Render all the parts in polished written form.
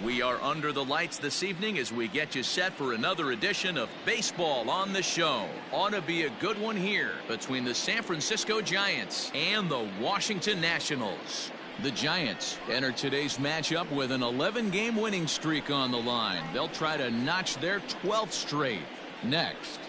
We are under the lights this evening as we get you set for another edition of Baseball on the Show. Ought to be a good one here between the San Francisco Giants and the Washington Nationals. The Giants enter today's matchup with an 11-game winning streak on the line. They'll try to notch their 12th straight. Next.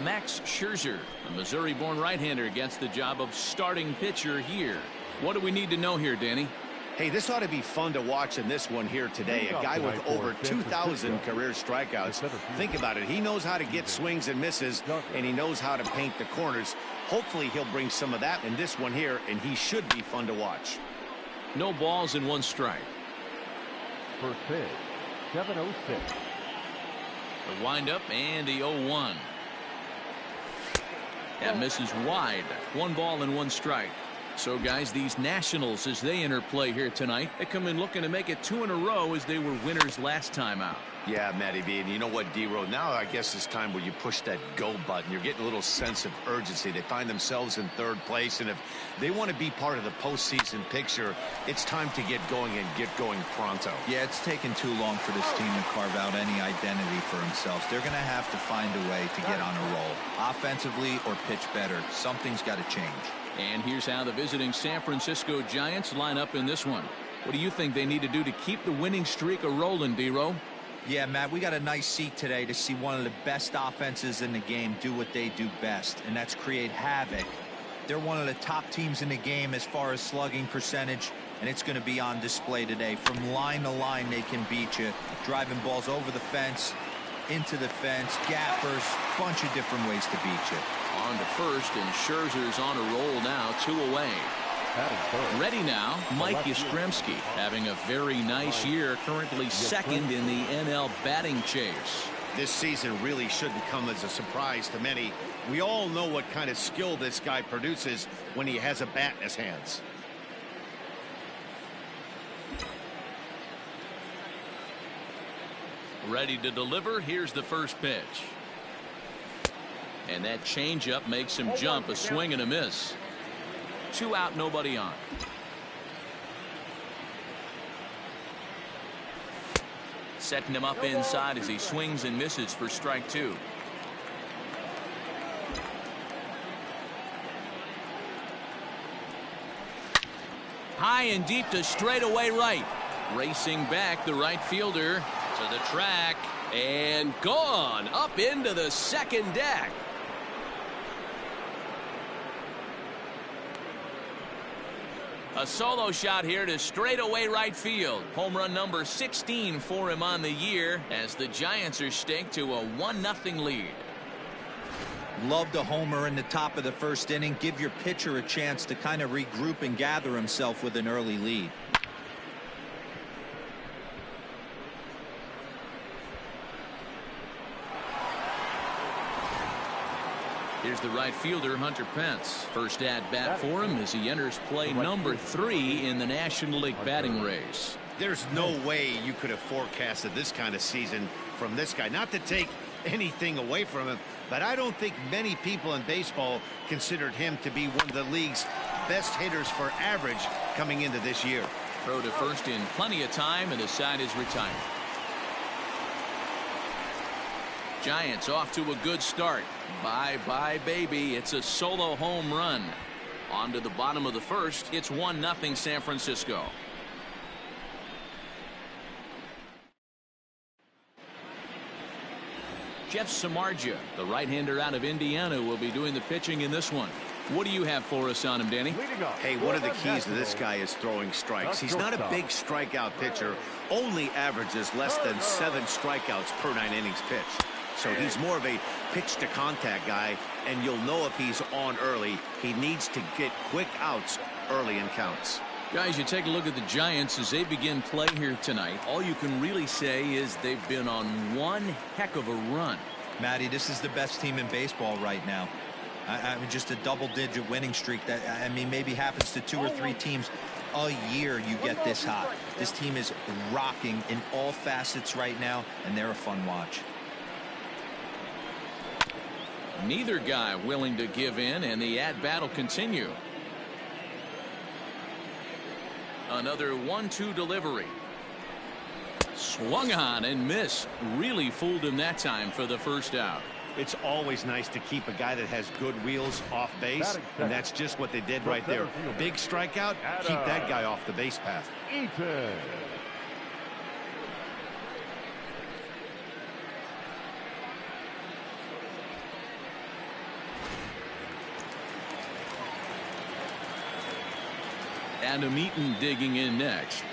Max Scherzer, a Missouri-born right-hander, gets the job of starting pitcher here. What do we need to know here, Danny? Hey, this ought to be fun to watch in this one here today. A guy with over 2,000 career strikeouts. Think about it. He knows how to get swings and misses, and he knows how to paint the corners. Hopefully, he'll bring some of that in this one here, and he should be fun to watch. No balls and one strike. First pitch, 7-0-6. The windup and the 0-1. That misses wide. 1 ball and 1 strike. So, guys, these Nationals, as they enter play here tonight, they come in looking to make it 2 in a row as they were winners last time out. Yeah, Matty B, and you know what, D-Row, now I guess it's time where you push that go button. You're getting a little sense of urgency. They find themselves in 3rd place, and if they want to be part of the postseason picture, it's time to get going and get going pronto. Yeah, it's taken too long for this team to carve out any identity for themselves. They're going to have to find a way to get on a roll, offensively or pitch better. Something's got to change. And here's how the visiting San Francisco Giants line up in this one. What do you think they need to do to keep the winning streak a-rolling, D-Row? Yeah, Matt, we got a nice seat today to see one of the best offenses in the game do what they do best, and that's create havoc. They're one of the top teams in the game as far as slugging percentage, and it's going to be on display today. From line to line, they can beat you, driving balls over the fence, into the fence, gappers, bunch of different ways to beat you. On to first, and Scherzer's on a roll now, 2 away. Ready now, Mike Yastrzemski, having a very nice year, currently 2nd in the NL batting chase. This season really shouldn't come as a surprise to many. We all know what kind of skill this guy produces when he has a bat in his hands. Ready to deliver, here's the first pitch. And that changeup makes him jump, a swing and a miss. 2 out, nobody on. Setting him up inside as he swings and misses for strike 2. High and deep to straightaway right. Racing back, the right fielder to the track and gone up into the second deck. A solo shot here to straightaway right field. Home run number 16 for him on the year as the Giants are staked to a 1-0 lead. Love the homer in the top of the first inning. Give your pitcher a chance to kind of regroup and gather himself with an early lead. Here's the right fielder, Hunter Pence. First at bat for him as he enters play number 3 in the National League batting race. There's no way you could have forecasted this kind of season from this guy. Not to take anything away from him, but I don't think many people in baseball considered him to be one of the league's best hitters for average coming into this year. Throw to first in plenty of time, and the side is retired. Giants off to a good start. Bye-bye, baby. It's a solo home run. On to the bottom of the first. It's 1-0 San Francisco. Jeff Samardzija, the right-hander out of Indiana, will be doing the pitching in this one. What do you have for us on him, Danny? Hey, one of the keys to this guy is throwing strikes. He's not a big strikeout pitcher. Only averages less than 7 strikeouts per 9 innings pitched. So he's more of a pitch to contact guy, and you'll know if he's on early. He needs to get quick outs early in counts. Guys, you take a look at the Giants as they begin play here tonight. All you can really say is they've been on one heck of a run. Matty, this is the best team in baseball right now. I mean, just a double-digit winning streak that, I mean, maybe happens to 2 or 3 teams a year. You get this hot. This team is rocking in all facets right now, and they're a fun watch. Neither guy willing to give in, and the at-bat will continue. Another 1-2 delivery. Swung on and missed. Really fooled him that time for the first out. It's always nice to keep a guy that has good wheels off base, and that's just what they did right there. Big strikeout, keep that guy off the base path. Eaton. Adam Eaton digging in next.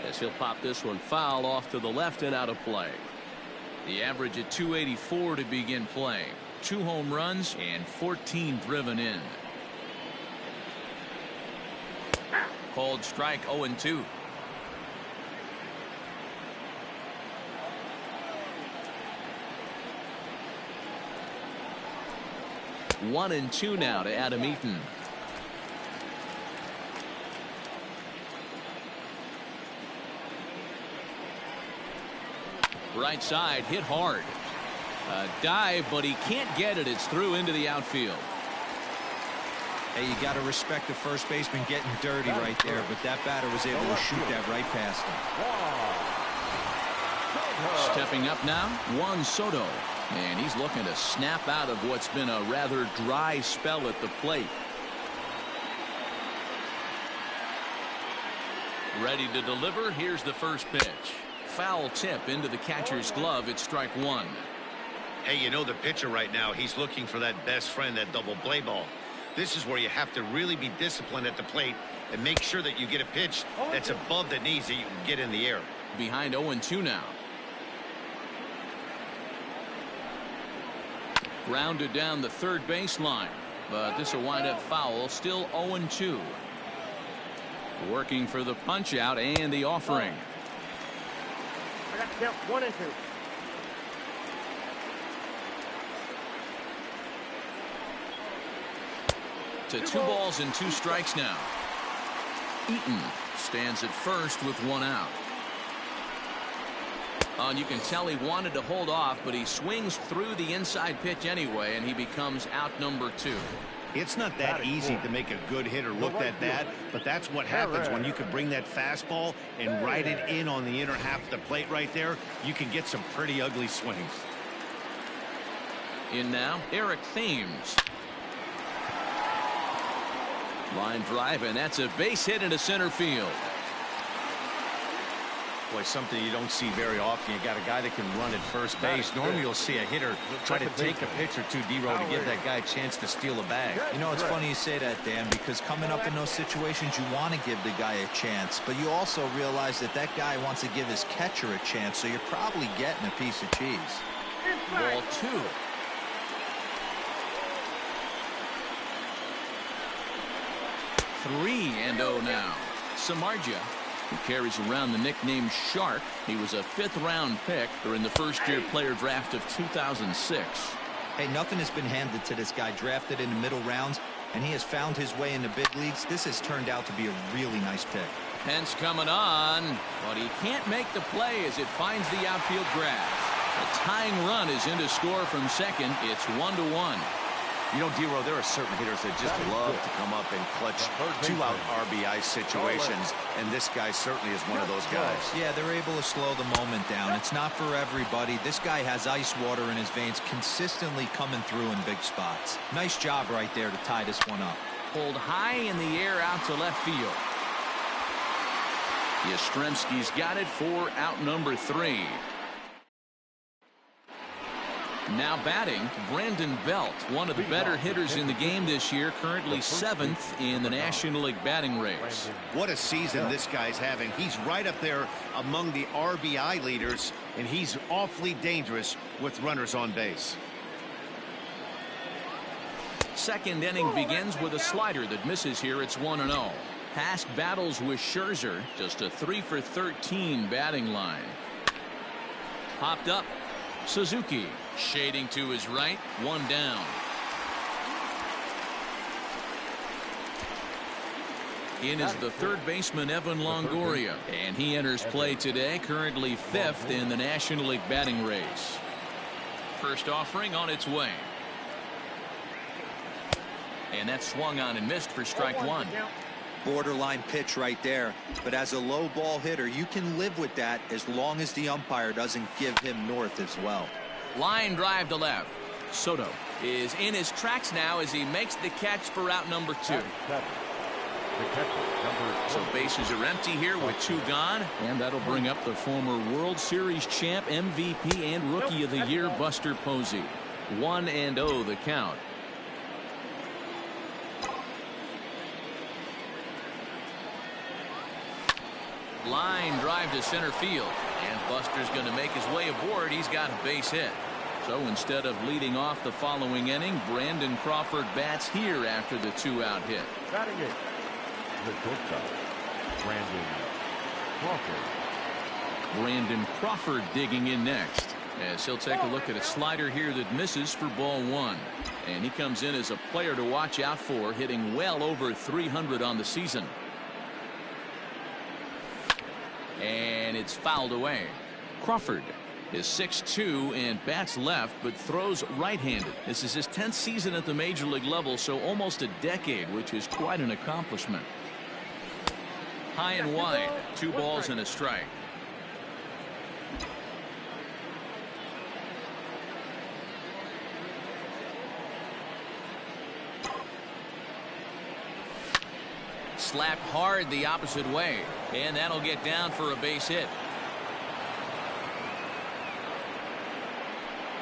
As he'll pop this one foul off to the left and out of play. The average at 284 to begin play. 2 home runs and 14 driven in. Called strike 0-2. One and 2 now to Adam Eaton. Right side hit hard. A dive, but he can't get it. It's through into the outfield. Hey, you got to respect the first baseman getting dirty right there, but that batter was able to shoot that right past him. Stepping up now, Juan Soto. And he's looking to snap out of what's been a rather dry spell at the plate. Ready to deliver. Here's the first pitch. Foul tip into the catcher's glove. It's strike 1. Hey, you know the pitcher right now, he's looking for that best friend, that double play ball. This is where you have to really be disciplined at the plate and make sure that you get a pitch that's above the knees that you can get in the air. Behind 0-2 now. Grounded down the third baseline, but this will wind up foul. Still 0-2. Working for the punch out and the offering. I got to count 1 and 2. To 2 balls and 2 strikes now. Eaton stands at first with 1 out. And you can tell he wanted to hold off, but he swings through the inside pitch anyway, and he becomes out number 2. It's not that easy to make a good hitter look that bad, but that's what happens when you can bring that fastball and ride it in on the inner half of the plate right there. You can get some pretty ugly swings. In now, Eric Thames. Line drive, and that's a base hit into center field. Boy, something you don't see very often. You got a guy that can run at first base. Normally you'll see a hitter try to take a pitch or two, D-Row, to give that guy a chance to steal a bag. You know, it's funny you say that, Dan, because coming up in those situations, you want to give the guy a chance, but you also realize that that guy wants to give his catcher a chance, so you're probably getting a piece of cheese. Ball 2. 3-0 now. Samardzija, who carries around the nickname Shark. He was a 5th-round pick during the first-year player draft of 2006. Hey, nothing has been handed to this guy. Drafted in the middle rounds, and he has found his way in the big leagues. This has turned out to be a really nice pick. Pence coming on, but he can't make the play as it finds the outfield grass. The tying run is in to score from second. It's 1-1. You know, D-Row, there are certain hitters that just love to come up and clutch 2-out RBI situations, and this guy certainly is one of those guys. Yeah, they're able to slow the moment down. It's not for everybody. This guy has ice water in his veins, consistently coming through in big spots. Nice job right there to tie this one up. Pulled high in the air out to left field. Yastrzemski's got it for out number 3. Now batting, Brandon Belt, one of the better hitters in the game this year, currently 7th in the National League batting race. What a season this guy's having. He's right up there among the RBI leaders, and he's awfully dangerous with runners on base. Second inning begins with a slider that misses here. It's 1-0. Hask battles with Scherzer, just a 3-for-13 batting line. Popped up. Suzuki shading to his right, 1 down. In is the third baseman Evan Longoria, and he enters play today, currently 5th in the National League batting race. First offering on its way. And that swung on and missed for strike 1. Borderline pitch right there, but as a low ball hitter, you can live with that as long as the umpire doesn't give him north as well. Line drive to left. Soto is in his tracks now as he makes the catch for out number 2. So bases are empty here with 2 gone, and that'll bring up the former World Series champ, MVP, and Rookie of the Year, Buster Posey. 1-0 the count. Line drive to center field, and Buster's going to make his way aboard. He's got a base hit. So instead of leading off the following inning, Brandon Crawford bats here after the 2-out hit. Batting it, the shortstop, Brandon Crawford. Brandon Crawford digging in next, as he'll take a look at a slider here that misses for ball 1. And he comes in as a player to watch out for, hitting well over 300 on the season. And it's fouled away. Crawford is 6'2" and bats left, but throws right-handed. This is his 10th season at the major league level, so almost a decade, which is quite an accomplishment. High and wide, 2 balls and a strike. Slapped hard the opposite way, and that'll get down for a base hit.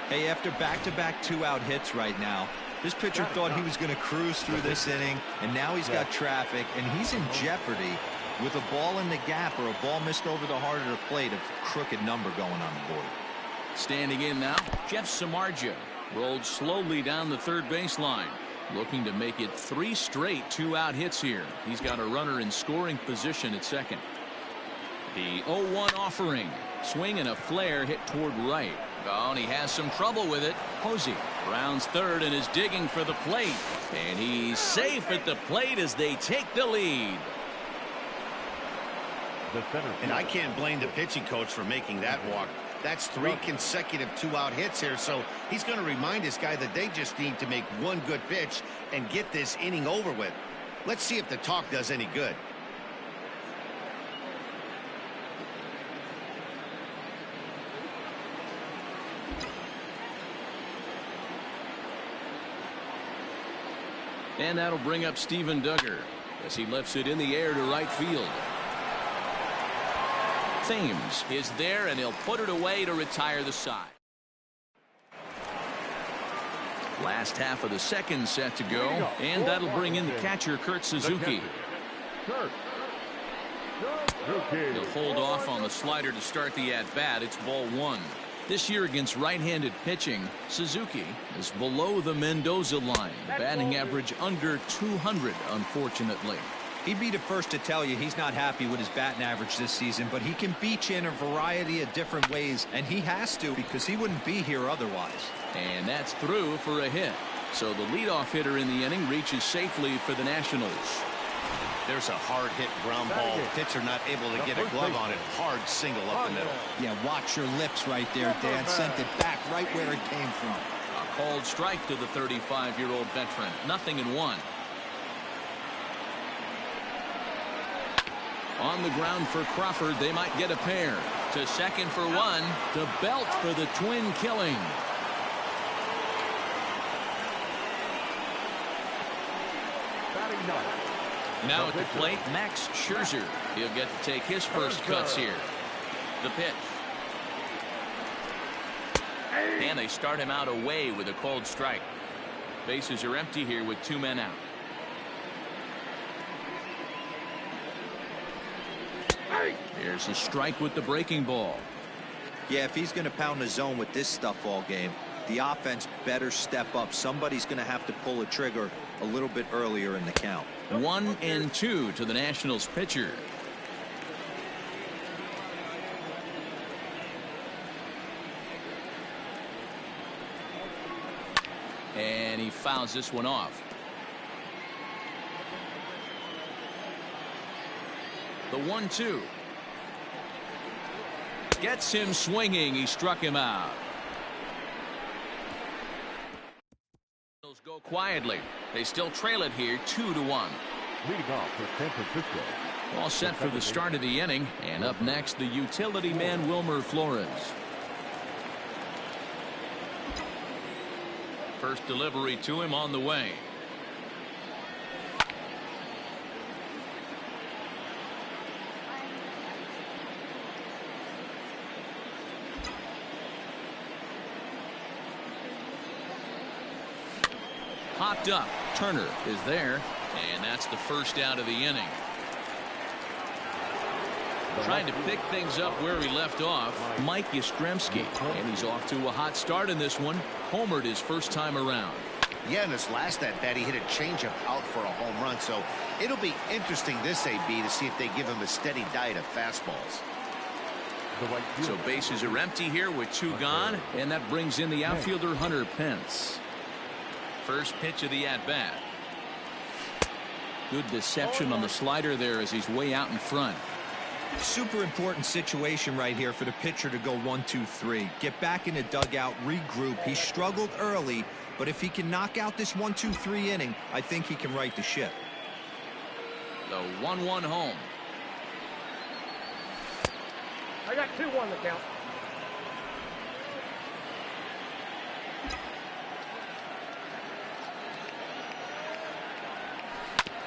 Hey, after back-to-back 2-out hits right now, this pitcher thought he was going to cruise through this inning, and now he's got traffic, and he's in jeopardy with a ball in the gap or a ball missed over the heart of the plate, a crooked number going on the board. Standing in now, Jeff Samardzija rolled slowly down the third baseline, looking to make it 3 straight 2-out hits here. He's got a runner in scoring position at second. The 0-1 offering. Swing and a flare hit toward right. Oh, and he has some trouble with it. Posey rounds third and is digging for the plate. And he's safe at the plate as they take the lead. And I can't blame the pitching coach for making that walk. That's 3 consecutive 2-out hits here, so he's going to remind this guy that they just need to make 1 good pitch and get this inning over with. Let's see if the talk does any good. And that'll bring up Steven Duggar as he lifts it in the air to right field. Thames is there, and he'll put it away to retire the side. Last half of the second set to go, and that'll bring in the catcher, Kurt Suzuki. He'll hold off on the slider to start the at-bat. It's ball one. This year against right-handed pitching, Suzuki is below the Mendoza line. Batting average under 200, unfortunately. He'd be the first to tell you he's not happy with his batting average this season, but he can beat you in a variety of different ways, and he has to because he wouldn't be here otherwise. And that's through for a hit. So the leadoff hitter in the inning reaches safely for the Nationals. There's a hard hit ground ball. Pitcher not able to get a glove on it. Hard single up the middle. Yeah, watch your lips right there, Dan. Sent it back right where it came from. A called strike to the 35-year-old veteran. 0-1. On the ground for Crawford, they might get a pair. To second for one. To Belt for the twin killing. Now at the plate, Max Scherzer. He'll get to take his first cuts here. The pitch. And they start him out away with a called strike. Bases are empty here with 2 men out. Here's a strike with the breaking ball. Yeah, if he's going to pound the zone with this stuff all game, the offense better step up. Somebody's going to have to pull a trigger a little bit earlier in the count. 1-2 to the Nationals pitcher. And he fouls this one off. The 1-2. Gets him swinging. He struck him out. Go quietly. They still trail it here 2-1. Leading off for San Francisco. All set for the start of the inning. And up next, the utility man, Wilmer Flores. First delivery to him on the way. Popped up. Turner is there, and that's the first out of the inning. Trying to pick things up where he left off, Mike Yastrzemski, and he's off to a hot start in this one. Homered his first time around. Yeah, in his last at bat, he hit a changeup out for a home run, so it'll be interesting this AB to see if they give him a steady diet of fastballs. So bases are empty here with 2 gone, and that brings in the outfielder Hunter Pence. First pitch of the at-bat. Good deception on the slider there as he's way out in front. Super important situation right here for the pitcher to go 1-2-3. Get back in the dugout, regroup. He struggled early, but if he can knock out this 1-2-3 inning, I think he can right the ship. The 1-1 home. I got 2-1 to count.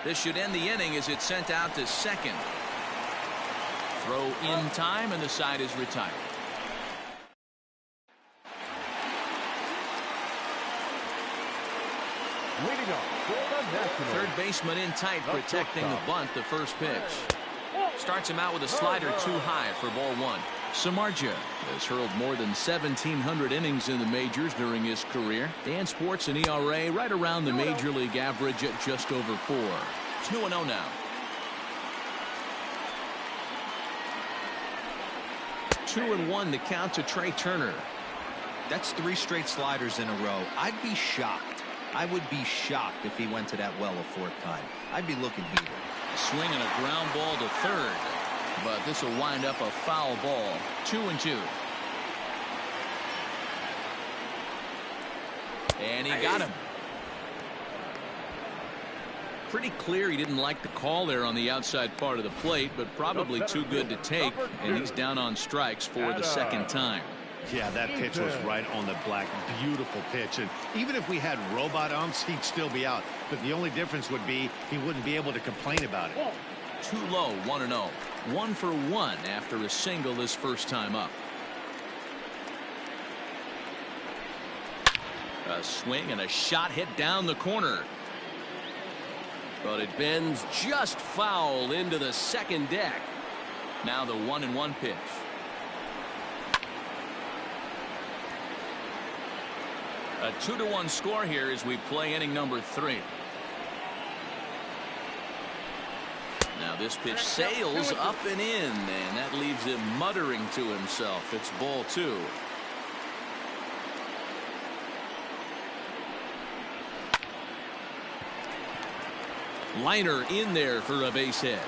This should end the inning as it's sent out to second. Throw in time, and the side is retired. Leading up for the Nationals. Third baseman in tight, protecting the bunt. The first pitch. Starts him out with a slider too high for ball one. Samardzija has hurled more than 1,700 innings in the majors during his career and sports an ERA right around the major league average at just over 4. 2-0 now. 2-1 the count to Trey Turner. That's 3 straight sliders in a row. I'd be shocked. I would be shocked if he went to that well a 4th time. I'd be looking heated. Swinging a ground ball to third, but this will wind up a foul ball. 2-2. And he got him. Pretty clear he didn't like the call there on the outside part of the plate, but probably too good to take, and he's down on strikes for the second time. Yeah, that pitch was right on the black. Beautiful pitch. And even if we had robot umps, he'd still be out. But the only difference would be he wouldn't be able to complain about it. Too low, 1-0. 1 for 1 after a single his first time up. A swing and a shot hit down the corner. But it bends just foul into the second deck. Now the 1-1 pitch. A 2-1 score here as we play inning number 3. Now this pitch sails up and in, and that leaves him muttering to himself. It's ball 2. Liner in there for a base hit.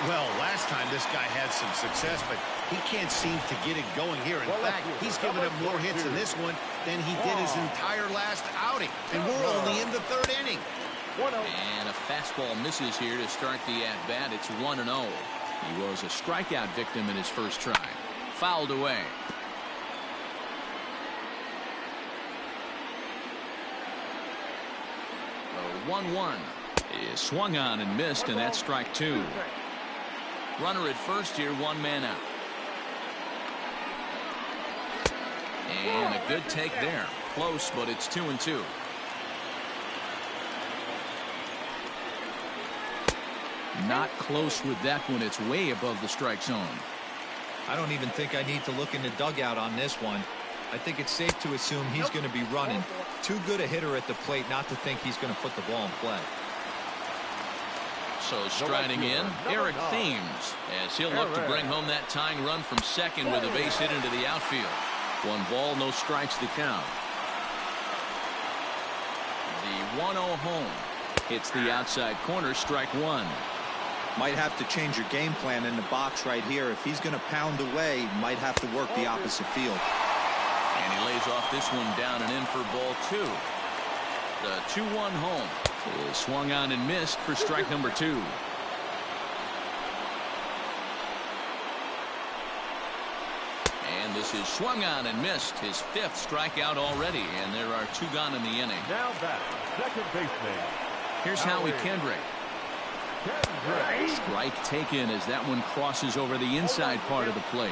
Well, last time this guy had some success, but he can't seem to get it going here. In fact, he's given up more hits in this one than he did his entire last outing. And we're only in the 3rd inning. And a fastball misses here to start the at-bat. It's 1-0. He was a strikeout victim in his first try. Fouled away. The 1-1 is swung on and missed, and that's strike 2. Runner at first here, 1 man out. And a good take there. Close, but it's 2-2. Not close with that one. It's way above the strike zone. I don't even think I need to look in the dugout on this one. I think it's safe to assume he's going to be running. Too good a hitter at the plate not to think he's going to put the ball in play. So striding in, Eric Thames, as he'll look to bring home that tying run from second with a base hit into the outfield. 1 ball, no strikes to count. The 1-0 home hits the outside corner, strike 1. Might have to change your game plan in the box right here. If he's going to pound away, might have to work the opposite field. And he lays off this one down and in for ball 2. The 2-1 home is swung on and missed for strike number 2. And this is swung on and missed, his 5th strikeout already, and there are 2 gone in the inning. Now back, second baseman. Here's Howie Kendrick. Strike taken as that one crosses over the inside part of the plate.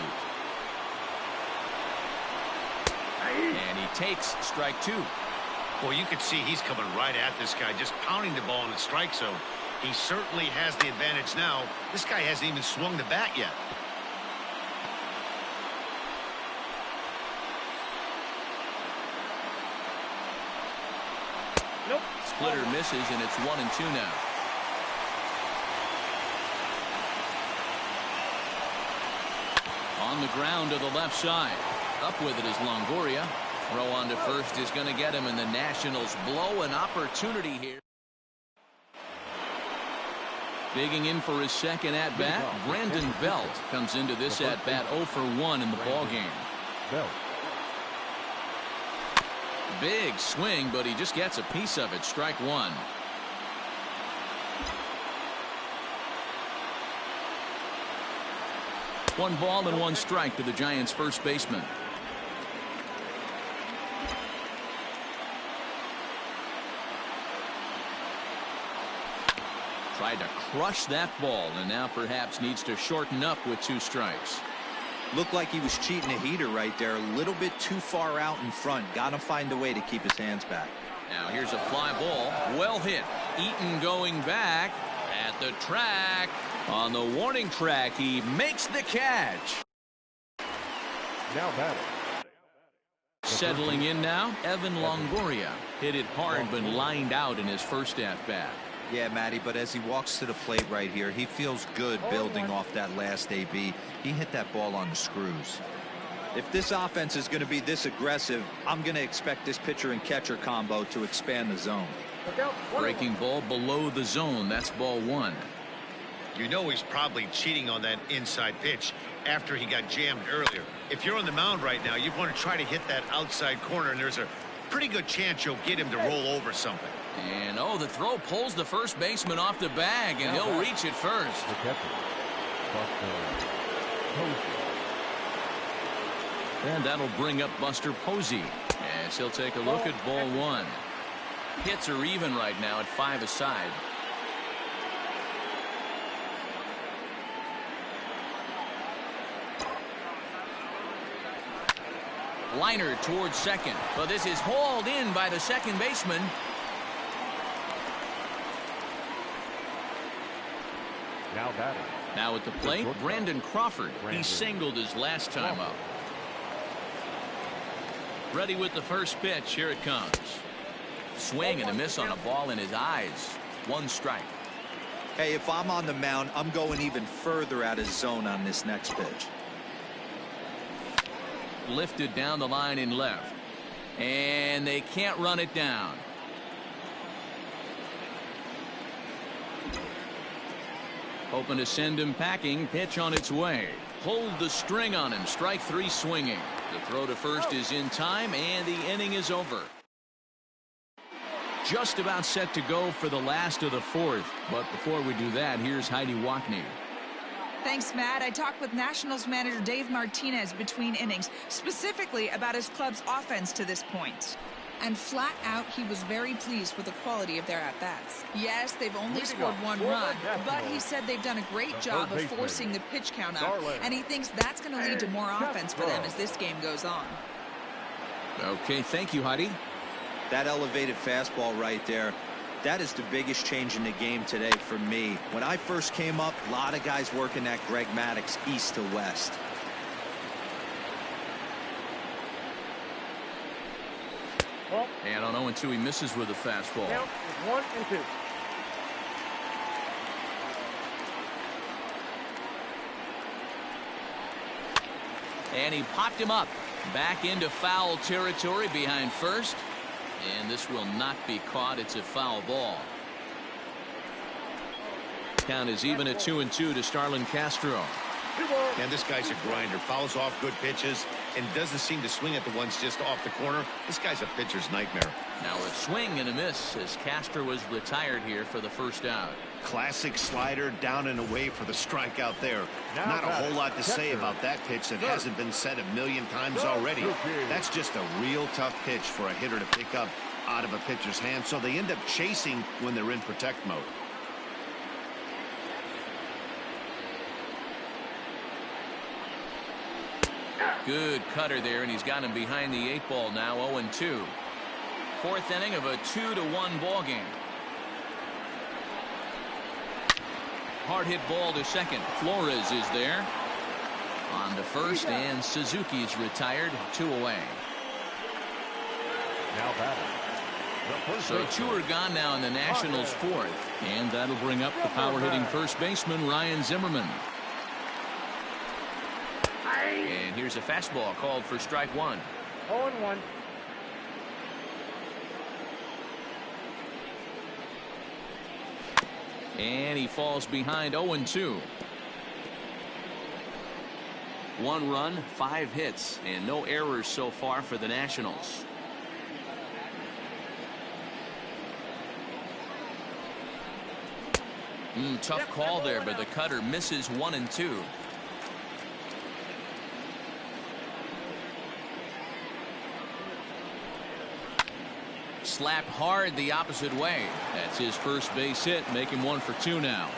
And he takes strike 2. Well, you can see he's coming right at this guy, just pounding the ball in the strike zone. He certainly has the advantage now. This guy hasn't even swung the bat yet. Nope. Splitter misses, and it's 1-2 now. On the ground to the left side. Up with it is Longoria. Throw on to first is going to get him, and the Nationals blow an opportunity here. Bigging in for his second at-bat, Brandon Belt comes into this at-bat 0 for 1 in the ballgame. Big swing, but he just gets a piece of it. Strike 1. One ball and 1 strike to the Giants' first baseman. Tried to crush that ball, and now perhaps needs to shorten up with 2 strikes. Looked like he was cheating a heater right there. A little bit too far out in front. Got to find a way to keep his hands back. Now here's a fly ball. Well hit. Eaton going back at the track. On the warning track, he makes the catch. Now batting. Settling in now, Evan Longoria. Hit it hard, but lined out in his first at-bat. Yeah, Matty, but as he walks to the plate right here, he feels good building off that last AB. He hit that ball on the screws. If this offense is going to be this aggressive, I'm going to expect this pitcher and catcher combo to expand the zone. Breaking ball below the zone. That's ball 1. You know he's probably cheating on that inside pitch after he got jammed earlier. If you're on the mound right now, you want to try to hit that outside corner, and there's a pretty good chance you'll get him to roll over something. And the throw pulls the first baseman off the bag, and he'll reach it first. And that'll bring up Buster Posey as he'll take a look at ball 1. Hits are even right now at 5 aside. Liner towards second, but this is hauled in by the second baseman. Now batting. Now at the plate, Brandon Crawford. He singled his last time up. Ready with the first pitch. Here it comes. Swing and a miss on a ball in his eyes. 1 strike. Hey, if I'm on the mound, I'm going even further out of zone on this next pitch. Lifted down the line in left. And they can't run it down. Hoping to send him packing. Pitch on its way. Hold the string on him. Strike 3 swinging. The throw to first is in time, and the inning is over. Just about set to go for the last of the 4th. But before we do that, here's Heidi Watney. Thanks, Matt. I talked with Nationals manager Dave Martinez between innings, specifically about his club's offense to this point. And flat out, he was very pleased with the quality of their at-bats. Yes, they've only scored 1 run, but he said they've done a great job of forcing the pitch count up, and he thinks that's going to lead to more offense for them as this game goes on. Okay, thank you, Heidi. That elevated fastball right there, that is the biggest change in the game today for me. When I first came up, a lot of guys working that Greg Maddux east to west. And on 0-2, he misses with a fastball. Count is 1 and 2. And he popped him up. Back into foul territory behind first. And this will not be caught. It's a foul ball. Count is even at 2-2 to Starlin Castro. And this guy's a grinder. Fouls off good pitches and doesn't seem to swing at the ones just off the corner. This guy's a pitcher's nightmare. Now a swing and a miss as Castro was retired here for the first out. Classic slider down and away for the strikeout there. Not a whole lot to say about that pitch that hasn't been said a million times already. That's just a real tough pitch for a hitter to pick up out of a pitcher's hand, so they end up chasing when they're in protect mode. Good cutter there, and he's got him behind the 8 ball now. 0-2. 4th inning of a 2-1 ball game. Hard hit ball to second. Flores is there. On to first, and Suzuki's retired. 2 away. Now batting. So 2 are gone now in the Nationals' 4th, and that'll bring up the power-hitting first baseman Ryan Zimmerman. And here's a fastball called for strike 1. 0-1. And he falls behind. 0-2. 1 run, 5 hits, and no errors so far for the Nationals. Tough call there, but the cutter misses 1 and 2. Slapped hard the opposite way. That's his first base hit. Make him 1 for 2 now.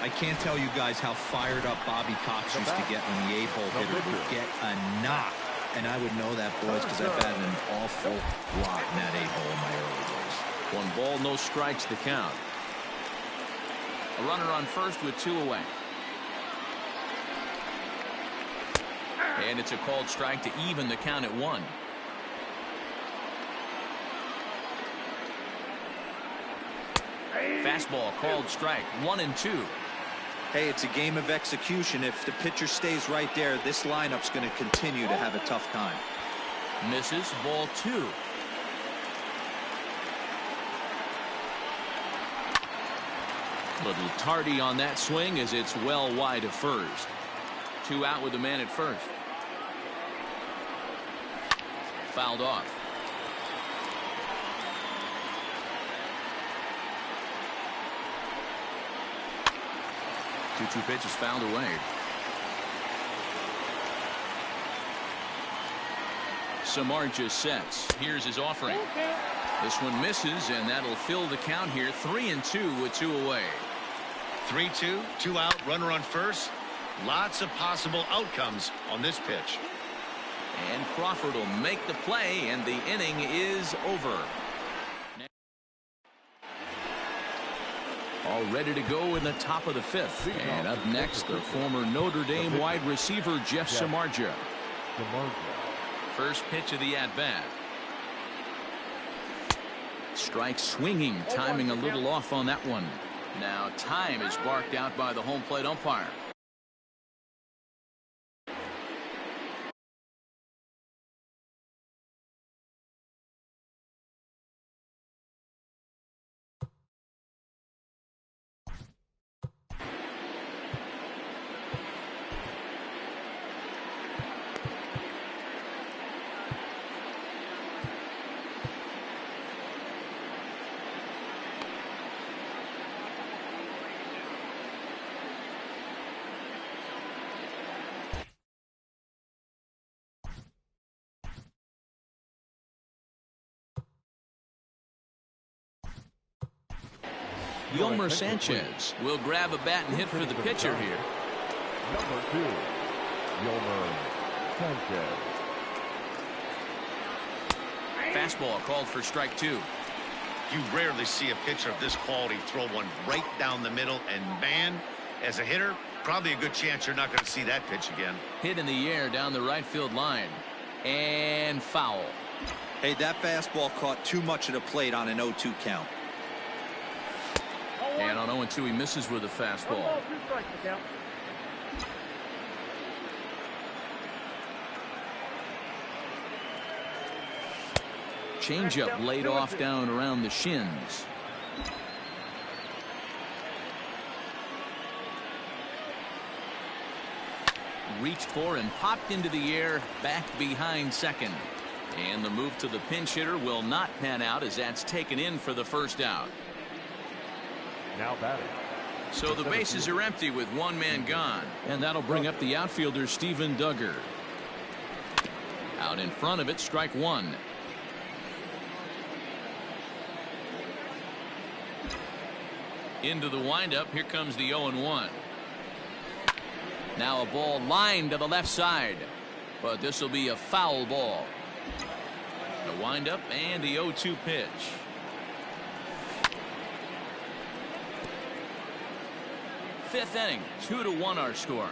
I can't tell you guys how fired up Bobby Cox used to get when the 8-hole hitter would get a knock. And I would know that, boys, because I've had an awful lot in that 8-hole in my early days. 1 ball, no strikes to count. A runner on first with 2 away. And it's a called strike to even the count at 1. Fastball called strike. 1 and 2. Hey, it's a game of execution. If the pitcher stays right there, this lineup's going to continue to have a tough time. Misses. Ball 2. Little tardy on that swing as it's well wide of first. 2 out with the man at first. Fouled off. 2-2 pitch is fouled away. Samardzija sets. Here's his offering. This one misses, and that'll fill the count here. 3-2 with 2 away. 3-2, 2 out, runner on first. Lots of possible outcomes on this pitch. And Crawford will make the play, and the inning is over. All ready to go in the top of the fifth. And up next, the former Notre Dame wide receiver, Jeff Samardzija. First pitch of the at-bat. Strike swinging, timing a little off on that one. Now time is barked out by the home plate umpire. Yolmer Sanchez will grab a bat and hit for the pitcher here. Number 2, Yolmer Sanchez. Fastball called for strike 2. You rarely see a pitcher of this quality throw one right down the middle, and man, as a hitter, probably a good chance you're not going to see that pitch again. Hit in the air down the right field line. And foul. Hey, that fastball caught too much of the plate on an 0-2 count. And on 0-2, he misses with a fastball. Changeup laid off down around the shins. Reached for and popped into the air back behind second. And the move to the pinch hitter will not pan out as that's taken in for the first out. Now batting. So the bases are empty with one man gone. And that'll bring up the outfielder Steven Duggar. Out in front of it, strike 1. Into the windup, here comes the 0-1. Now a ball lined to the left side. But this will be a foul ball. The windup and the 0-2 pitch. Fifth inning, 2-1 our score.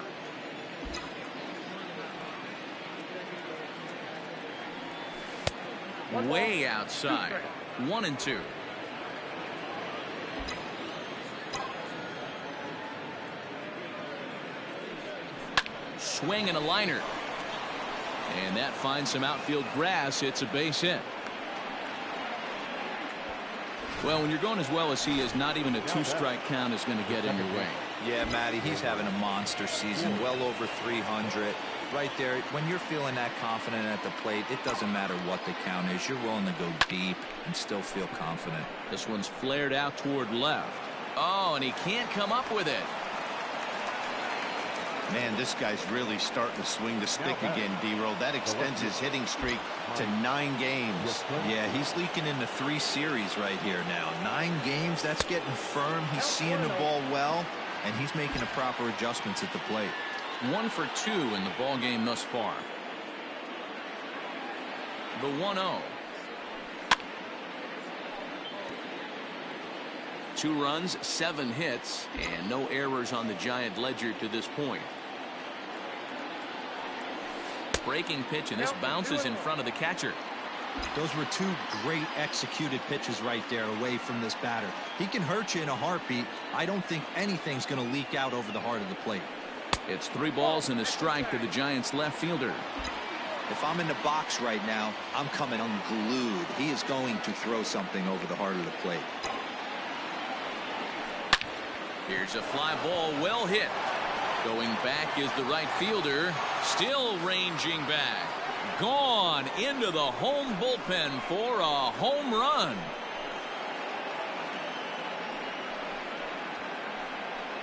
Way outside. 1-2. Swing and a liner. And that finds some outfield grass. It's a base hit. Well, when you're going as well as he is, not even a 2-strike count is going to get in your way. Yeah, Matty, he's having a monster season, well over 300. Right there, when you're feeling that confident at the plate, it doesn't matter what the count is. You're willing to go deep and still feel confident. This one's flared out toward left. Oh, and he can't come up with it. Man, this guy's really starting to swing the stick again, D-Roll. That extends his hitting streak to 9 games. Yeah, he's leaking into 3 series right here now. 9 games, that's getting firm. He's seeing the ball well, and he's making the proper adjustments at the plate. 1 for 2 in the ball game thus far. The 1-0. 2 runs, 7 hits, and no errors on the Giant ledger to this point. Breaking pitch, and this bounces in front of the catcher. Those were 2 great executed pitches right there away from this batter. He can hurt you in a heartbeat. I don't think anything's going to leak out over the heart of the plate. It's 3 balls and a strike to the Giants left fielder. If I'm in the box right now, I'm coming unglued. He is going to throw something over the heart of the plate. Here's a fly ball, well hit. Going back is the right fielder, still ranging back. Gone into the home bullpen for a home run.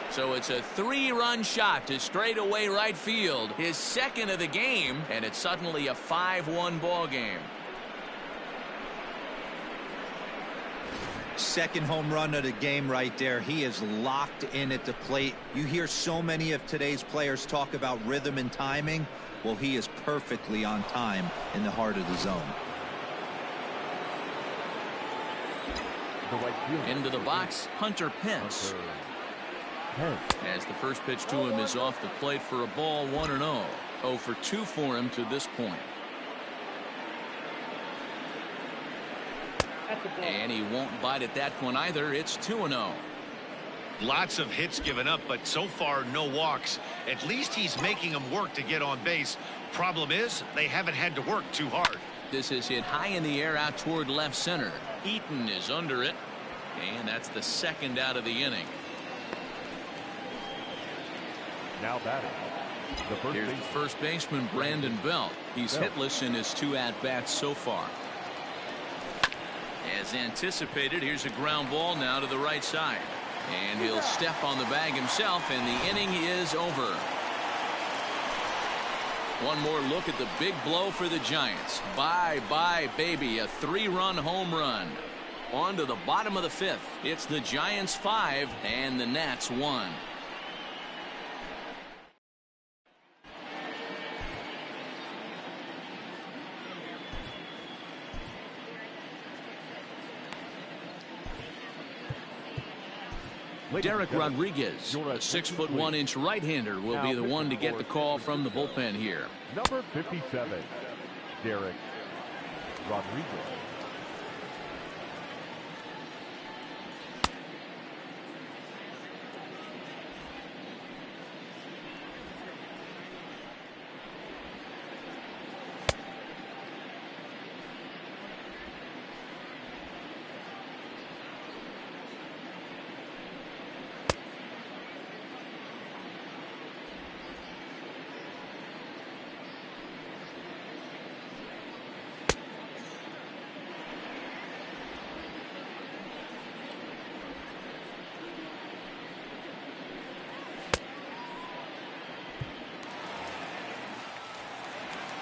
So it's a 3-run shot to straightaway right field, his second of the game, and it's suddenly a 5-1 ball game. Second home run of the game right there. He is locked in at the plate. You hear so many of today's players talk about rhythm and timing. Well, he is perfectly on time in the heart of the zone. Into the box, Hunter Pence. As the first pitch to him is off the plate for a ball, 1-0. 0 for 2 for him to this point. And he won't bite at that one either. It's 2-0. Lots of hits given up, but so far no walks. At least he's making them work to get on base. Problem is, they haven't had to work too hard. This is hit high in the air out toward left center. Eaton is under it, and that's the second out of the inning. Now batting. Here's the first baseman, Brandon Belt. He's hitless in his 2 at-bats so far. As anticipated, here's a ground ball now to the right side. And he'll step on the bag himself, and the inning is over. One more look at the big blow for the Giants. Bye-bye, baby. A 3-run home run. On to the bottom of the 5th. It's the Giants 5 and the Nats 1. Derek Rodriguez, a 6'1" right-hander, will be the one to get the call from the bullpen here. Number 57, Derek Rodriguez.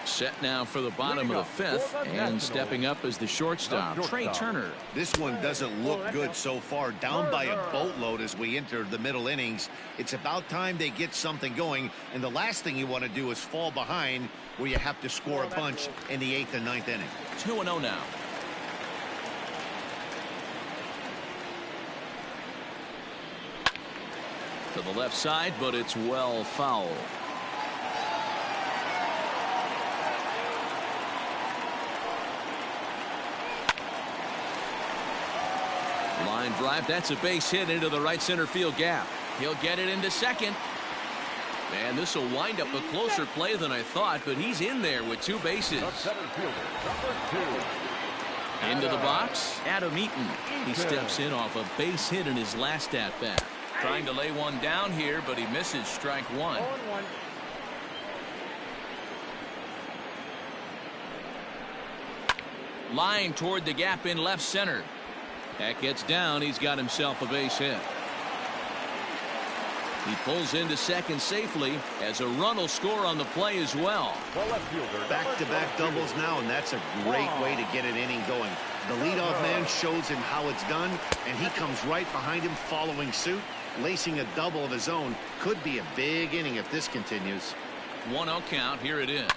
Set now for the bottom of the 5th, and stepping up as the shortstop, Trey Turner. This one doesn't look good so far. Down by a boatload as we enter the middle innings. It's about time they get something going, and the last thing you want to do is fall behind where you have to score a bunch in the 8th and 9th inning. 2-0 now. To the left side, but it's well foul. Line drive, that's a base hit into the right center field gap. He'll get it into second. And this will wind up a closer play than I thought, but he's in there with 2 bases. Into the box, Adam Eaton. He steps in off a base hit in his last at-bat. Trying to lay one down here, but he misses strike 1. Line toward the gap in left center. That gets down. He's got himself a base hit. He pulls into second safely as a run will score on the play as well. Back-to-back doubles now, and that's a great way to get an inning going. The leadoff man shows him how it's done, and he comes right behind him following suit. Lacing a double of his own could be a big inning if this continues. 1-0 count. Here it is.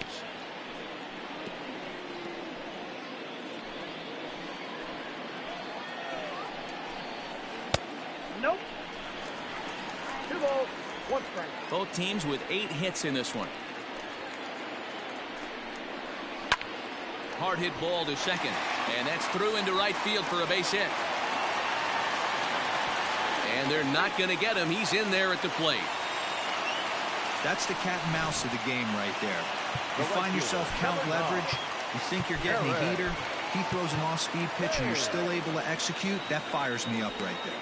Nope. 2 balls, 1 strike. Both teams with 8 hits in this one. Hard hit ball to second, and that's through into right field for a base hit. And they're not going to get him. He's in there at the plate. That's the cat and mouse of the game right there. You find yourself count leverage. You think you're getting a heater. He throws an off-speed pitch and you're still able to execute. That fires me up right there.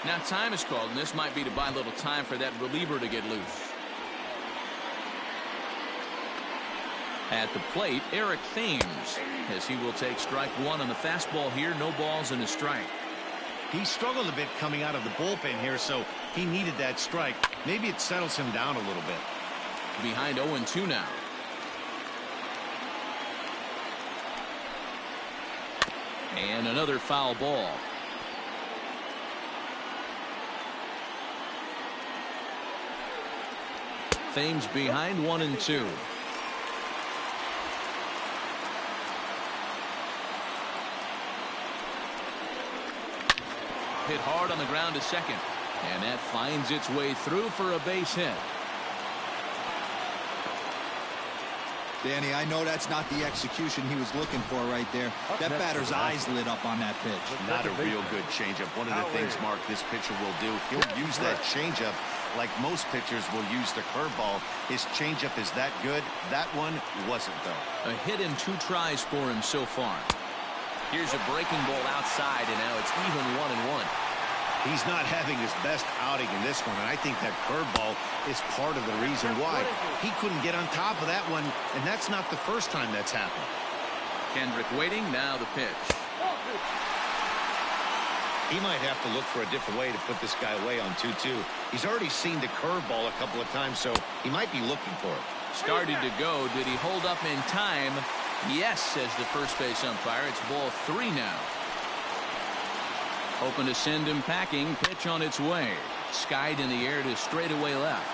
Now time is called, and this might be to buy a little time for that reliever to get loose. At the plate, Eric Thames, as he will take strike 1 on the fastball here. No balls and a strike. He struggled a bit coming out of the bullpen here, so he needed that strike. Maybe it settles him down a little bit. Behind 0-2 now. And another foul ball. Thames behind 1-2. Hit hard on the ground to second. And that finds its way through for a base hit. Danny, I know that's not the execution he was looking for right there. That batter's eyes lit up on that pitch. Not a real good changeup. One of the things, Mark, this pitcher will do, he'll use that changeup like most pitchers will use the curveball. His changeup is that good. That one wasn't, though. A hit in 2 tries for him so far. Here's a breaking ball outside, and now it's even 1-1. He's not having his best outing in this one, and I think that curveball is part of the reason why. He couldn't get on top of that one, and that's not the first time that's happened. Kendrick waiting, now the pitch. He might have to look for a different way to put this guy away on 2-2. He's already seen the curveball a couple of times, so he might be looking for it. Started to go. Did he hold up in time? Yes, says the first base umpire. It's ball 3 now. Hoping to send him packing. Pitch on its way. Skied in the air to straightaway left.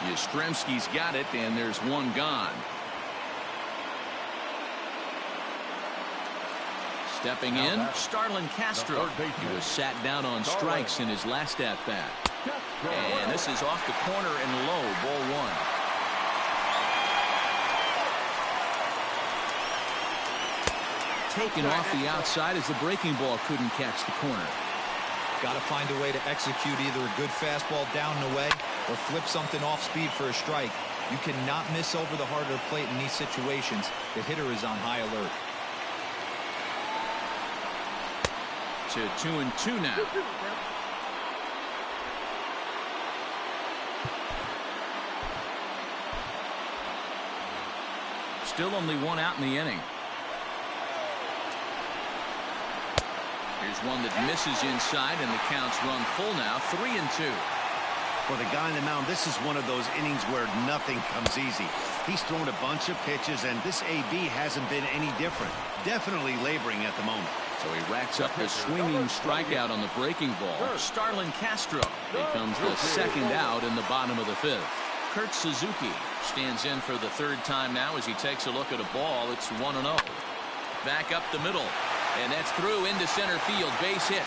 Yastrzemski's got it, and there's one gone. Stepping in, Starlin Castro. He was sat down on strikes in his last at-bat. And this is off the corner and low, ball 1. Taken off the outside as the breaking ball couldn't catch the corner. Got to find a way to execute either a good fastball down and away or flip something off speed for a strike. You cannot miss over the heart of the plate in these situations. The hitter is on high alert. To 2-2 now. Still only 1 out in the inning. Here's one that misses inside, and the count's run full now. 3-2. For the guy on the mound, this is one of those innings where nothing comes easy. He's thrown a bunch of pitches, and this AB hasn't been any different. Definitely laboring at the moment. So he racks up a swinging strikeout on the breaking ball. Starlin Castro becomes the second out in the bottom of the 5th. Kurt Suzuki stands in for the 3rd time now as he takes a look at a ball. It's 1-0. Back up the middle. And that's through into center field. Base hit.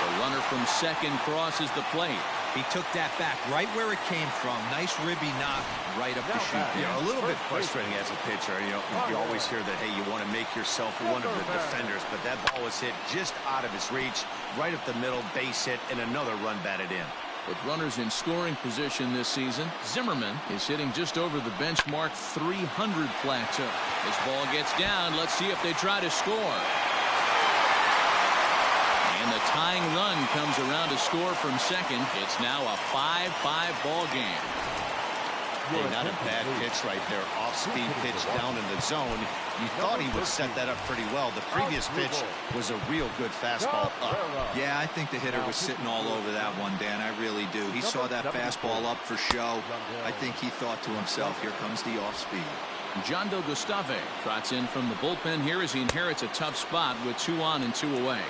The runner from second crosses the plate. He took that back right where it came from. Nice ribby knock right up the chute. You know, a little bit frustrating as a pitcher. You know, you always hear that, hey, you want to make yourself one of the defenders, but that ball was hit just out of his reach, right up the middle, base hit, and another run batted in. With runners in scoring position this season, Zimmerman is hitting just over the benchmark 300 plateau. This ball gets down. Let's see if they try to score. And the tying run comes around to score from second. It's now a 5-5 ball game. Hey, not a bad pitch right there. Off-speed pitch down in the zone. You thought he would set that up pretty well. The previous pitch was a real good fastball up. Yeah, I think the hitter was sitting all over that one, Dan. I really do. He saw that fastball up for show. I think he thought to himself, here comes the off-speed. John Del Gustave trots in from the bullpen here as he inherits a tough spot with 2 on and 2 away.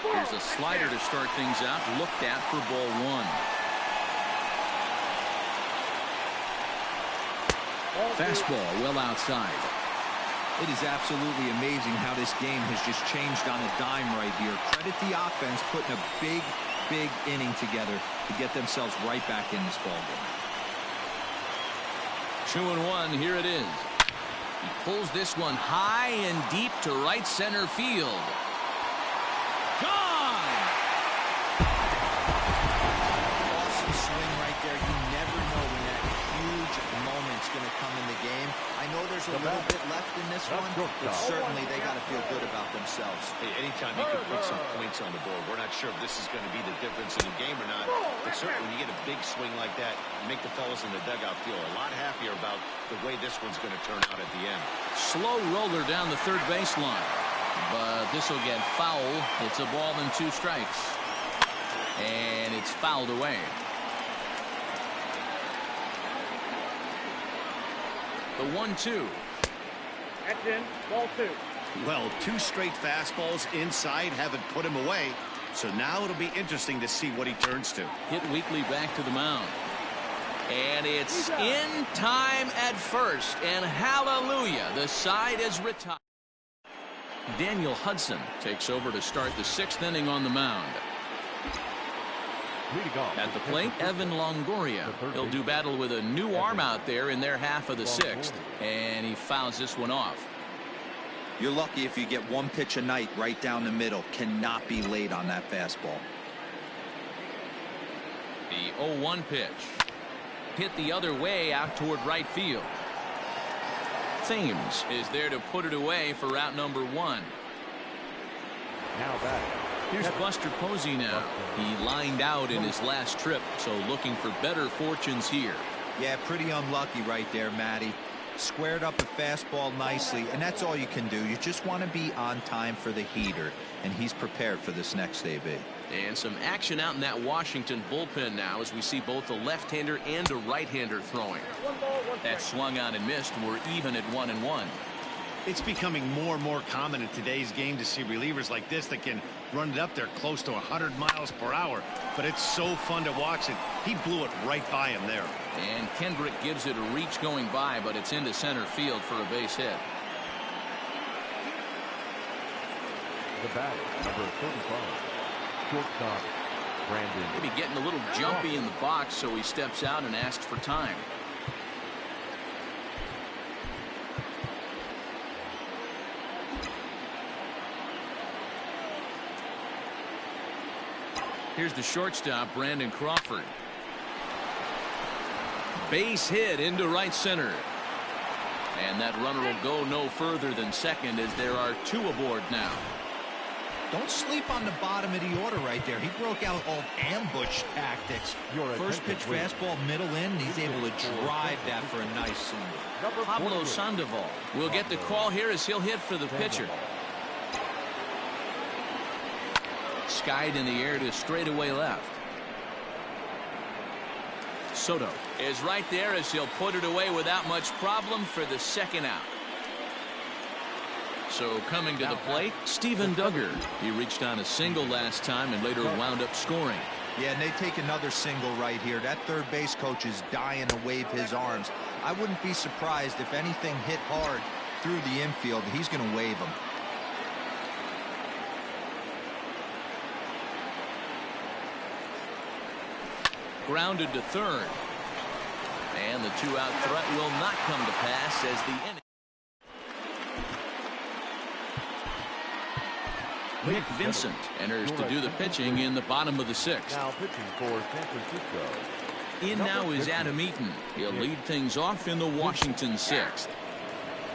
Here's a slider to start things out, looked at for ball 1. Fastball well outside. It is absolutely amazing how this game has just changed on a dime right here. Credit the offense putting a big inning together to get themselves right back in this ball game. 2-1, here it is. He pulls this one high and deep to right center field. Gone! Awesome swing right there. You never know when that huge moment's going to come in the game. I know there's a little bit left in this one, but certainly they got to feel good about themselves. Hey, anytime you can put some points on the board, we're not sure if this is going to be the difference in the game or not, but certainly when you get a big swing like that, make the fellas in the dugout feel a lot happier about the way this one's going to turn out at the end. Slow roller down the third baseline. But this will get foul. It's a ball and 2 strikes. And it's fouled away. The 1-2. That's in. Ball 2. Well, 2 straight fastballs inside haven't put him away. So now it'll be interesting to see what he turns to. Hit weakly back to the mound. And it's in time at first. And hallelujah, the side is retired. Daniel Hudson takes over to start the 6th inning on the mound. At the plate, Evan Longoria. He'll do battle with a new arm out there in their half of the 6th. And he fouls this one off. You're lucky if you get 1 pitch a night right down the middle. Cannot be late on that fastball. The 0-1 pitch. Hit the other way out toward right field. Thames is there to put it away for route number 1. Now back. Here's Buster Posey now. He lined out in his last trip, so looking for better fortunes here. Yeah, pretty unlucky right there, Matty. Squared up a fastball nicely, and that's all you can do. You just want to be on time for the heater, and he's prepared for this next AB. And some action out in that Washington bullpen now as we see both a left-hander and a right-hander throwing. That swung on and missed. We're even at 1-1. It's becoming more and more common in today's game to see relievers like this that can run it up there close to 100 miles per hour. But it's so fun to watch it. He blew it right by him there. And Kendrick gives it a reach going by, but it's into center field for a base hit. The batter, number 35, shortstop, Brandon. Maybe getting a little jumpy in the box, so he steps out and asks for time. Here's the shortstop, Brandon Crawford. Base hit into right center. And that runner will go no further than second as there are 2 aboard now. Don't sleep on the bottom of the order right there. He broke out all ambush tactics. First pitch fastball, middle in. He's able to drive that for a nice single. Pablo Sandoval will get the call here as he'll hit for the pitcher. Skied in the air to straightaway left. Soto is right there as he'll put it away without much problem for the 2nd out. So coming to the plate, Steven Duggar. He reached on a single last time and later wound up scoring. Yeah, and they take another single right here. That third base coach is dying to wave his arms. I wouldn't be surprised if anything hit hard through the infield. He's going to wave them. Grounded to third. And the 2-out threat will not come to pass as the inning. Nick Vincent enters to do the pitching in the bottom of the 6th. Now pitching for San Francisco. In now is Adam Eaton. He'll lead things off in the Washington 6th.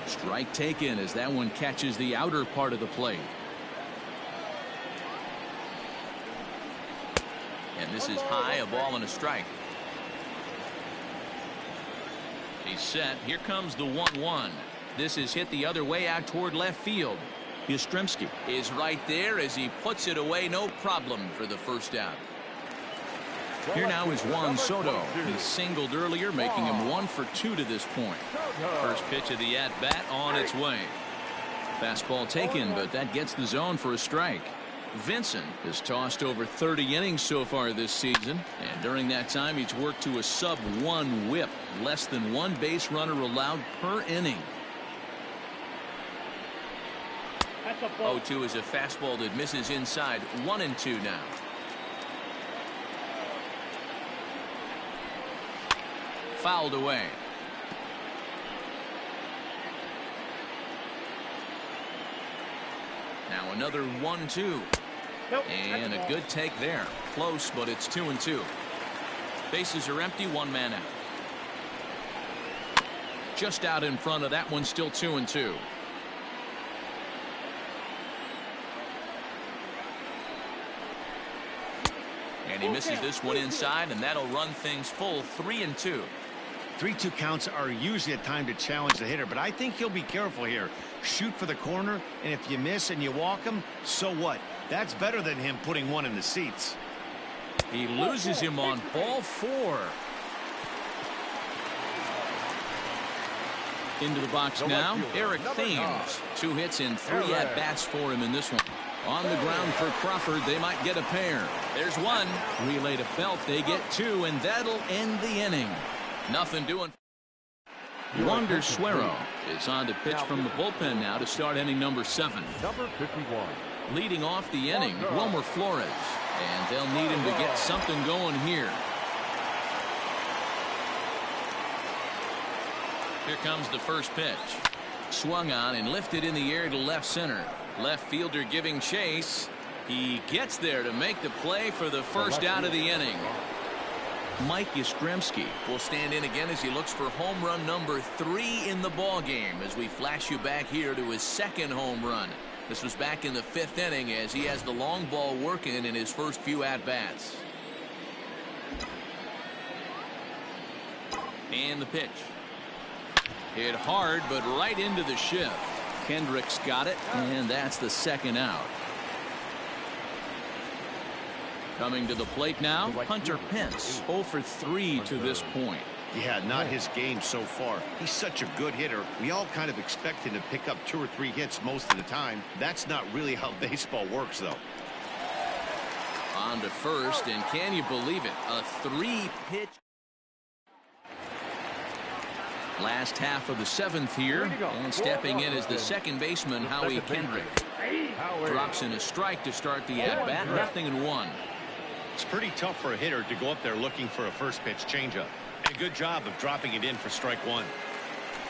Strike taken as that one catches the outer part of the plate. And this is high, a ball and a strike. He's set. Here comes the 1-1. This is hit the other way out toward left field. Yastrzemski is right there as he puts it away, no problem for the 1st out. Here now is Juan Soto. He singled earlier, making him 1 for 2 to this point. First pitch of the at-bat on its way. Fastball taken, but that gets the zone for a strike. Vincent has tossed over 30 innings so far this season, and during that time he's worked to a sub-1 whip, less than 1 base runner allowed per inning. 0-2 is a fastball that misses inside. 1-2 now. Fouled away. Now another 1-2. And a good take there. Close, but it's 2-2. Bases are empty, 1 man out. Just out in front of that one, still 2-2. And he misses this one inside, and that'll run things full. 3-2. 3-2 counts are usually a time to challenge the hitter, but I think he'll be careful here. Shoot for the corner, and if you miss and you walk him, so what? That's better than him putting one in the seats. He loses him on ball 4. Into the box now, Eric Thames. 2 hits and 3 at-bats for him in this one. On the ground for Crawford, they might get a pair. There's one. Relay to Belt, they get 2, and that'll end the inning. Nothing doing. Wander Suero is on to pitch from the bullpen now to start inning number 7. Number 51. Leading off the inning, Wilmer Flores. And they'll need him to get something going here. Here comes the first pitch. Swung on and lifted in the air to left center. Left fielder giving chase. He gets there to make the play for the first out of the inning. Mike Yastrzemski will stand in again as he looks for home run number 3 in the ball game as we flash you back here to his 2nd home run. This was back in the 5th inning as he has the long ball working in his first few at-bats. And the pitch. Hit hard, but right into the shift. Kendricks got it, and that's the 2nd out. Coming to the plate now, Hunter Pence, 0 for 3 to this point. Yeah, not his game so far. He's such a good hitter. We all kind of expect him to pick up 2 or 3 hits most of the time. That's not really how baseball works, though. On to first, and can you believe it? A 3-pitch. Last half of the 7th here, and stepping in is the second baseman, Howie Kendrick. Drops in a strike to start the at-bat, 0-1. It's pretty tough for a hitter to go up there looking for a first pitch changeup. And a good job of dropping it in for strike 1.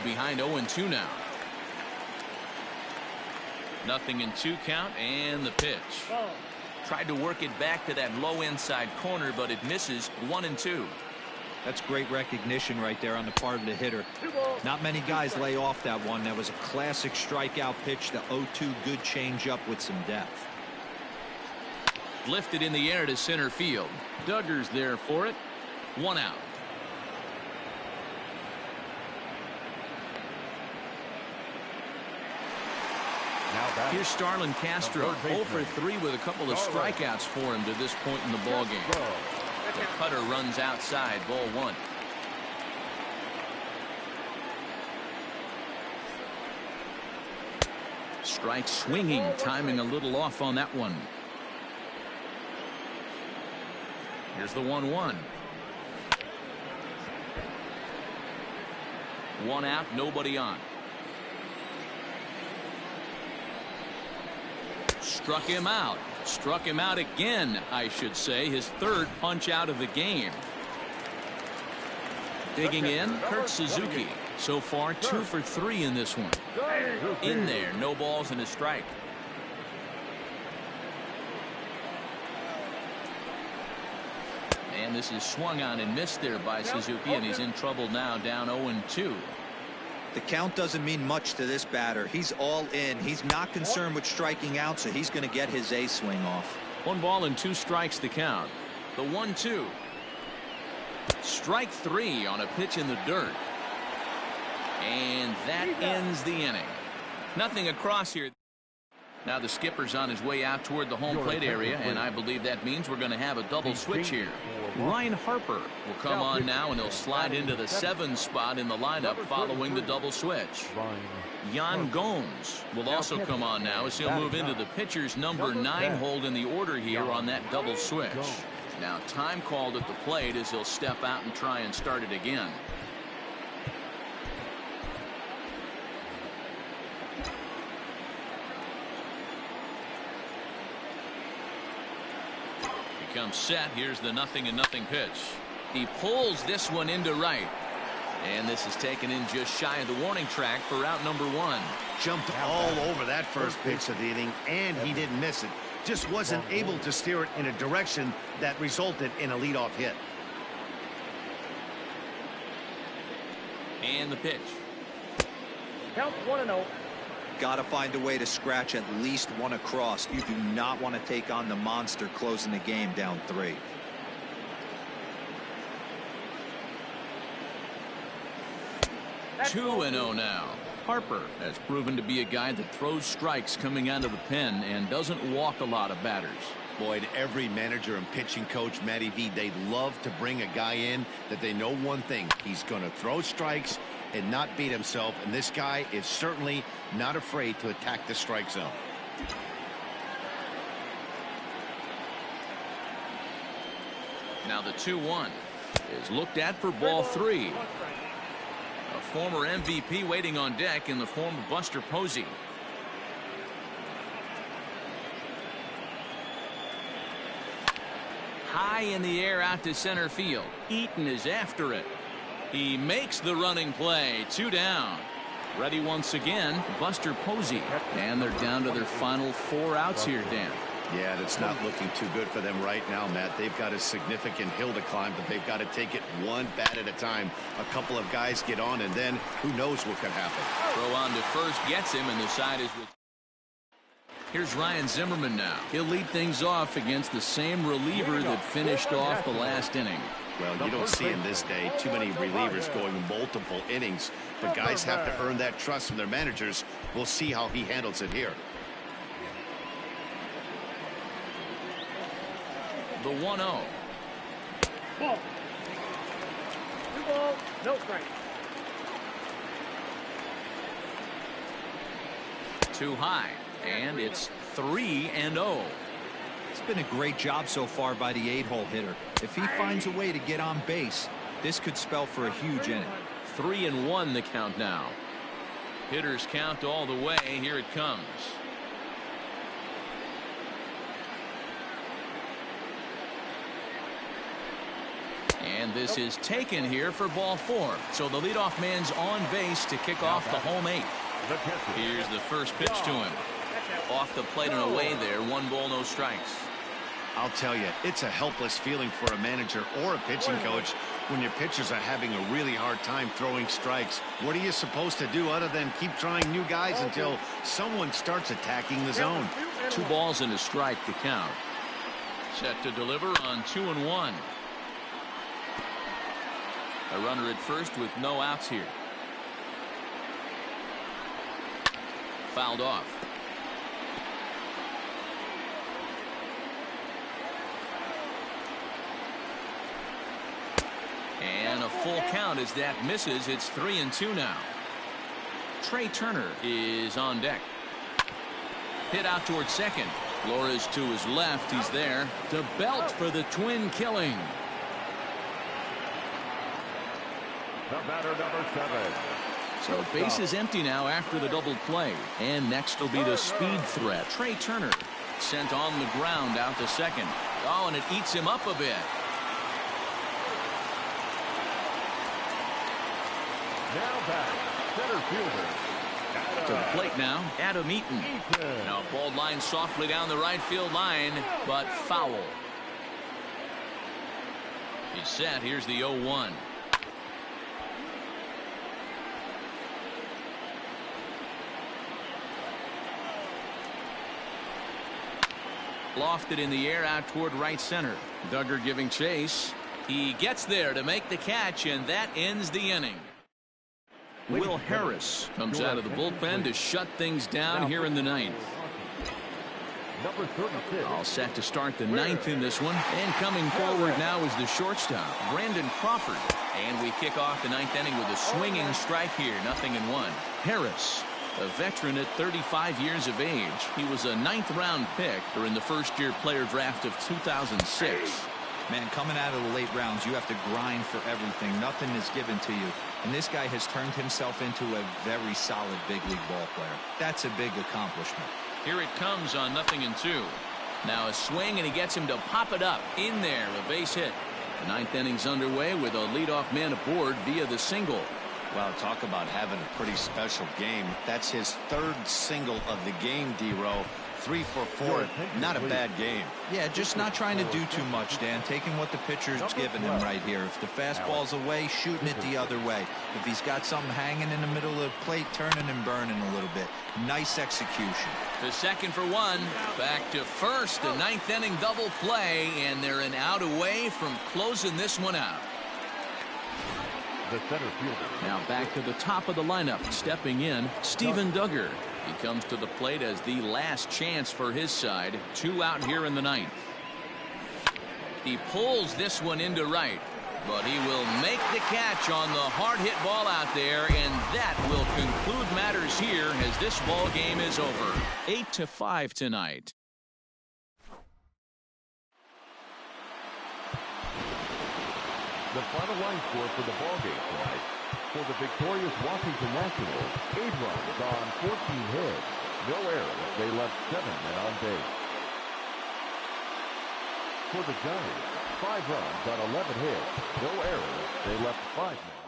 Behind 0-2 now. 0-2 count, and the pitch. Tried to work it back to that low inside corner, but it misses. 1-2. That's great recognition right there on the part of the hitter. Not many guys lay off that one. That was a classic strikeout pitch. The 0-2 good changeup with some depth. Lifted in the air to center field. Duggar's there for it. 1 out. Here's Starlin Castro, 0 for 3 with a couple of strikeouts for him to this point in the ballgame. The cutter runs outside, ball 1. Strike swinging, timing a little off on that one. Here's the 1-1. 1 out, nobody on. Struck him out. Struck him out again, I should say. His 3rd punch out of the game. Digging in, Kurt Suzuki. So far, 2 for 3 in this one. In there, no balls and a strike. And this is swung on and missed there by Suzuki, and he's in trouble now, down 0-2. The count doesn't mean much to this batter. He's all in. He's not concerned with striking out, so he's going to get his A swing off. 1 ball and 2 strikes the count. The 1-2. Strike 3 on a pitch in the dirt. And that ends the inning. Nothing across here. Now the skipper's on his way out toward the home plate area, and I believe that means we're going to have a double switch here. Ryan Harper will come on now, and he'll slide into the 7 spot in the lineup following the double switch. Yan Gomes will also come on now as he'll move into the pitcher's number 9 hold in the order here on that double switch. Now time called at the plate as he'll step out and try and start it again. Comes set. Here's the 0-0 pitch. He pulls this one into right, and this is taken in just shy of the warning track for out number 1. Jumped all over that first pitch of the inning, and he didn't miss it. Just wasn't able to steer it in a direction that resulted in a leadoff hit. And the pitch. Count 1-0. Got to find a way to scratch at least 1 across. You do not want to take on the monster closing the game down 3. That's 2-0 now. Harper has proven to be a guy that throws strikes coming out of the pen and doesn't walk a lot of batters. Boyd, every manager and pitching coach, Matty V, they love to bring a guy in that they know one thing. He's going to throw strikes and not beat himself, and this guy is certainly not afraid to attack the strike zone. Now the 2-1 is looked at for ball 3. A former MVP waiting on deck in the form of Buster Posey. High in the air out to center field. Eaton is after it. He makes the running play. 2 down. Ready once again, Buster Posey. And they're down to their final 4 outs here, Dan. Yeah, that's not looking too good for them right now, Matt. They've got a significant hill to climb, but they've got to take it one bat at a time. A couple of guys get on, and then who knows what could happen. Throw on to first gets him, and the side is with. Here's Ryan Zimmerman now. He'll lead things off against the same reliever that finished off the last inning. Well, you don't see in this day too many relievers going multiple innings, but guys have to earn that trust from their managers. We'll see how he handles it here. The 1-0. Ball. 2 balls, no strike. Too high, and it's 3-0. It's been a great job so far by the 8-hole hitter. If he finds a way to get on base, this could spell for a huge inning. 3-1 the count now. Hitters count all the way. Here it comes. And this is taken here for ball 4. So the leadoff man's on base to kick off the home 8th. Here's the first pitch to him. Off the plate and away there. 1 ball, no strikes. I'll tell you, it's a helpless feeling for a manager or a pitching coach when your pitchers are having a really hard time throwing strikes. What are you supposed to do other than keep trying new guys until someone starts attacking the zone? 2 balls and a strike to count. Set to deliver on 2-1. A runner at first with no outs here. Fouled off. And a full count as that misses. It's 3-2 now. Trey Turner is on deck. Hit out towards second. Flores to his left. He's there to belt for the twin killing. The batter, number 7. So base is empty now after the double play. And next will be the speed threat. Trey Turner sent on the ground out to second. Oh, and it eats him up a bit. Now back, center fielder. To the plate now, Adam Eaton. Now ball line softly down the right field line, but foul. He's set. Here's the 0-1. Lofted in the air out toward right center. Duggar giving chase. He gets there to make the catch, and that ends the inning. Will Harris comes out of the bullpen to shut things down here in the 9th. Number 36. All set to start the 9th in this one. And coming forward now is the shortstop, Brandon Crawford. And we kick off the 9th inning with a swinging strike here. 0-1. Harris, a veteran at 35 years of age. He was a 9th round pick during the first-year player draft of 2006. Man, coming out of the late rounds, you have to grind for everything. Nothing is given to you. And this guy has turned himself into a very solid big league ball player. That's a big accomplishment. Here it comes on 0-2. Now a swing, and he gets him to pop it up. In there, a base hit. The 9th inning's underway with a leadoff man aboard via the single. Well, talk about having a pretty special game. That's his 3rd single of the game, D-Row. 3 for 4. Not a bad game. Yeah, just not trying to do too much, Dan. Taking what the pitcher's giving him right here. If the fastball's away, shooting it the other way. If he's got something hanging in the middle of the plate, turning and burning a little bit. Nice execution. To second for 1. Back to first. A 9th inning double play, and they're an out away from closing this one out. The center fielder. Now back to the top of the lineup. Stepping in, Steven Duggar. He comes to the plate as the last chance for his side. 2 out here in the 9th. He pulls this one into right. But he will make the catch on the hard hit ball out there, and that will conclude matters here as this ball game is over. 8-5 tonight. The final line score for the ball game tonight. For the victorious Washington Nationals, 8 runs on 14 hits. No errors. They left 7 men on base. For the Giants, 5 runs on 11 hits. No errors. They left 5 men.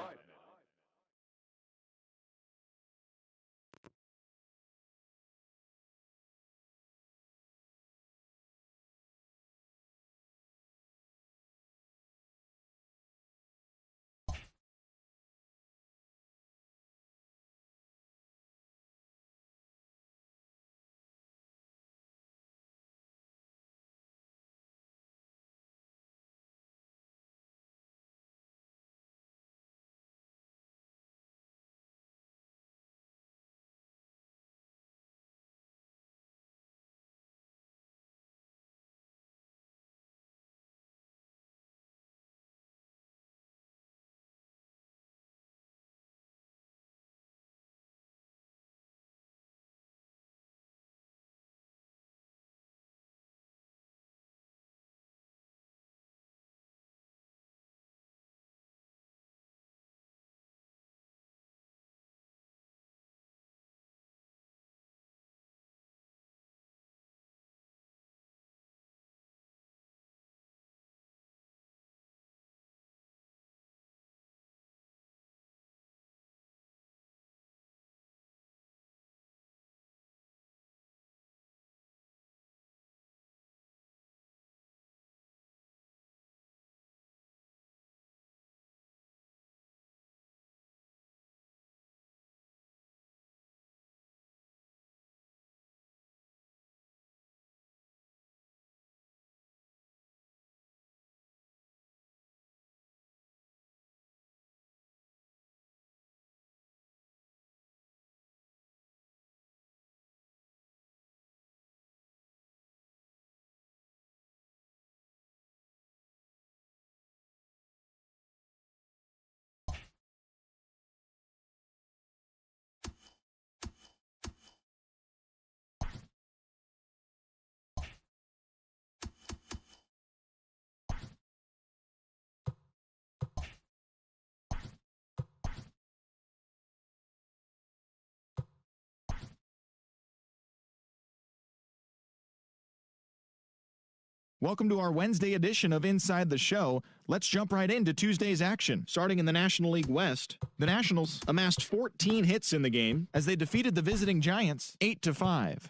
Welcome to our Wednesday edition of Inside the Show. Let's jump right into Tuesday's action. Starting in the National League West, the Nationals amassed 14 hits in the game as they defeated the visiting Giants 8-5.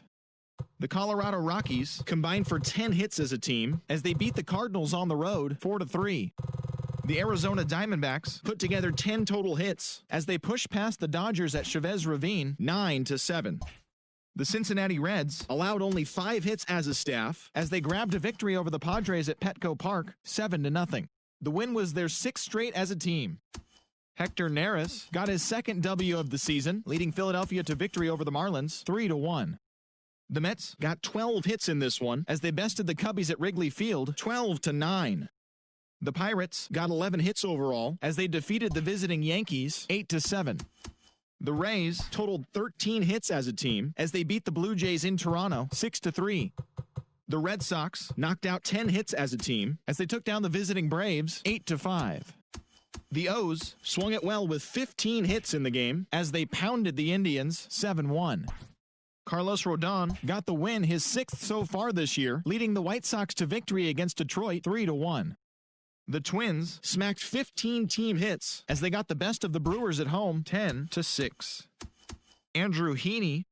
The Colorado Rockies combined for 10 hits as a team as they beat the Cardinals on the road 4-3. The Arizona Diamondbacks put together 10 total hits as they pushed past the Dodgers at Chavez Ravine 9-7. The Cincinnati Reds allowed only 5 hits as a staff as they grabbed a victory over the Padres at Petco Park 7-0. The win was their 6th straight as a team. Hector Neris got his 2nd W of the season, leading Philadelphia to victory over the Marlins 3-1. The Mets got 12 hits in this one as they bested the Cubbies at Wrigley Field 12-9. The Pirates got 11 hits overall as they defeated the visiting Yankees 8-7. The Rays totaled 13 hits as a team as they beat the Blue Jays in Toronto 6-3. The Red Sox knocked out 10 hits as a team as they took down the visiting Braves 8-5. The O's swung it well with 15 hits in the game as they pounded the Indians 7-1. Carlos Rodon got the win, his 6th so far this year, leading the White Sox to victory against Detroit 3-1. The Twins smacked 15 team hits as they got the best of the Brewers at home 10-6. Andrew Heaney